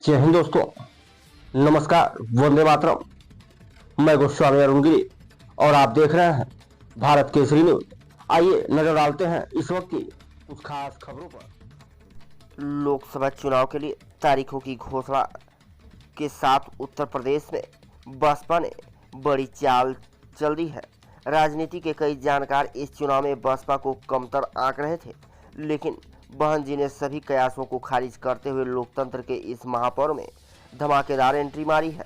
जय हिंद दोस्तों, नमस्कार, वंदे मातरम। मैं गोस्वामी अरुण गिरी और आप देख रहे हैं भारत केसरी न्यूज। आइए नजर डालते हैं इस वक्त की कुछ खास खबरों पर। लोकसभा चुनाव के लिए तारीखों की घोषणा के साथ उत्तर प्रदेश में बसपा ने बड़ी चाल चल दी है। राजनीति के कई जानकार इस चुनाव में बसपा को कमतर आंक रहे थे, लेकिन बहन जी ने सभी कयासों को खारिज करते हुए लोकतंत्र के इस महापर्व में धमाकेदार एंट्री मारी है।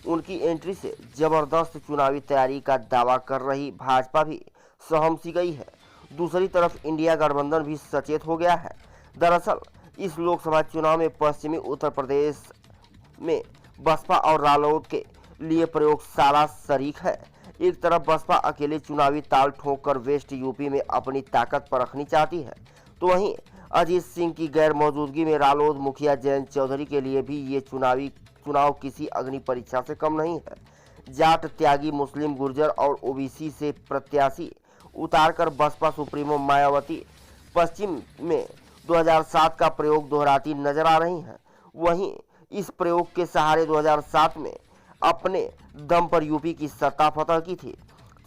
उनकी एंट्री से जबरदस्त चुनावी तैयारी का दावा कर रही भाजपा भी सहम सी गई है। दूसरी तरफ इंडिया गठबंधन भी सचेत हो गया है। दरअसल इस लोकसभा चुनाव में पश्चिमी उत्तर प्रदेश में बसपा और रालोद के लिए प्रयोगशाला शरीक है। एक तरफ बसपा अकेले चुनावी ताल ठोक कर वेस्ट यूपी में अपनी ताकत परखनी चाहती है, तो वहीं अजीत सिंह की गैर मौजूदगी में रालोद मुखिया जयंत चौधरी के लिए भी ये चुनाव किसी अग्नि परीक्षा से कम नहीं है। जाट त्यागी मुस्लिम गुर्जर और ओबीसी से प्रत्याशी उतारकर बसपा सुप्रीमो मायावती पश्चिम में 2007 का प्रयोग दोहराती नजर आ रही हैं। वहीं इस प्रयोग के सहारे 2007 में अपने दम पर यूपी की सत्ता फतह की थी।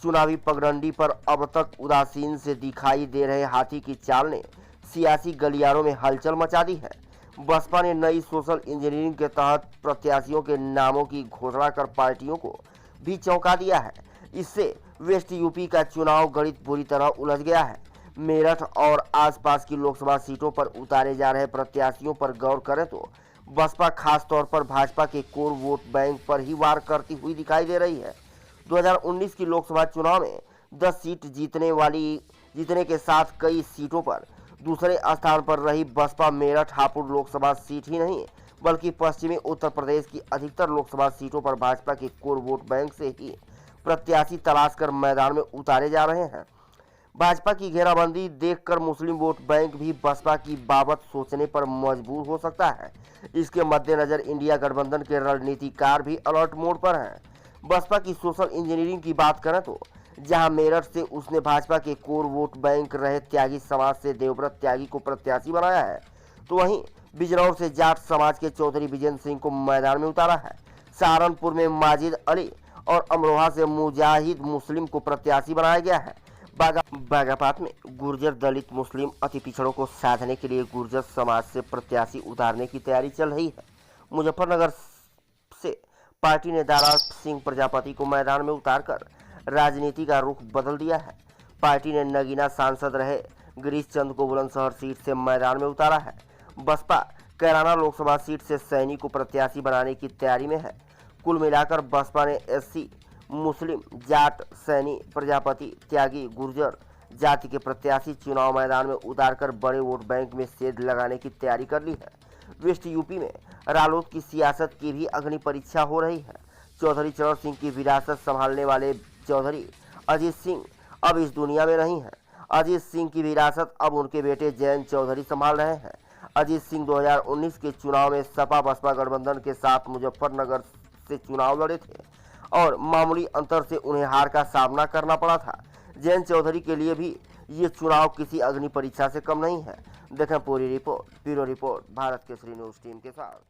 चुनावी पगडंडी पर अब तक उदासीन से दिखाई दे रहे हाथी की चाल ने सियासी गलियारों में हलचल मचा दी है। बसपा ने नई सोशल इंजीनियरिंग के तहत प्रत्याशियों के नामों की घोषणा कर पार्टियों को भी चौंका दिया है। इससे वेस्ट यूपी का चुनाव गणित बुरी तरह उलझ गया है। मेरठ और आसपास की लोकसभा सीटों पर उतारे जा रहे प्रत्याशियों पर गौर करें तो बसपा खास तौर पर भाजपा के कोर वोट बैंक पर ही वार करती हुई दिखाई दे रही है। 2019 की लोकसभा चुनाव में 10 सीट जीतने के साथ कई सीटों पर दूसरे स्थान पर रही बसपा मेरठ हापुड़ लोकसभा सीट ही नहीं बल्कि पश्चिमी उत्तर प्रदेश की अधिकतर लोकसभा सीटों पर भाजपा के कोर वोट बैंक से ही प्रत्याशी तलाश कर मैदान में उतारे जा रहे हैं। भाजपा की घेराबंदी देखकर मुस्लिम वोट बैंक भी बसपा की बाबत सोचने पर मजबूर हो सकता है। इसके मद्देनजर इंडिया गठबंधन के रणनीतिकार भी अलर्ट मोड पर हैं। बसपा की सोशल इंजीनियरिंग की बात करें तो जहां मेरठ से उसने भाजपा के कोर वोट बैंक रहे त्यागी समाज से देवव्रत त्यागी को प्रत्याशी बनाया है, तो वहीं बिजनौर से जाट समाज के चौधरी विजेंद्र सिंह को मैदान में उतारा है। सहारनपुर में माजिद अली और अमरोहा से मुजाहिद मुस्लिम को प्रत्याशी बनाया गया है। बागापात में गुर्जर दलित मुस्लिम अति पिछड़ों को साधने के लिए गुर्जर समाज से प्रत्याशी उतारने की तैयारी चल रही है। मुजफ्फरनगर से पार्टी ने दारा सिंह प्रजापति को मैदान में उतारकर राजनीति का रुख बदल दिया है। पार्टी ने नगीना सांसद रहे गिरीश चंद को बुलंदशहर सीट से मैदान में उतारा है। बसपा कैराना लोकसभा सीट से सैनी को प्रत्याशी बनाने की तैयारी में है। कुल मिलाकर बसपा ने एससी मुस्लिम जाट सैनी प्रजापति त्यागी गुर्जर जाति के प्रत्याशी चुनाव मैदान में उतारकर बड़े वोट बैंक में सेध लगाने की तैयारी कर ली है। वेस्ट यूपी में रालोद की सियासत की भी अग्नि परीक्षा हो रही है। चौधरी चरण सिंह की विरासत संभालने वाले चौधरी अजीत सिंह अब इस दुनिया में नहीं है। अजीत सिंह की विरासत अब उनके बेटे जयंत चौधरी संभाल रहे हैं। अजीत सिंह 2019 के चुनाव में सपा बसपा गठबंधन के साथ मुजफ्फरनगर से चुनाव लड़े थे और मामूली अंतर से उन्हें हार का सामना करना पड़ा था। जयंत चौधरी के लिए भी ये चुनाव किसी अग्नि परीक्षा से कम नहीं है। देखें पूरी report, bureau report Bharat Kesari news team के साथ।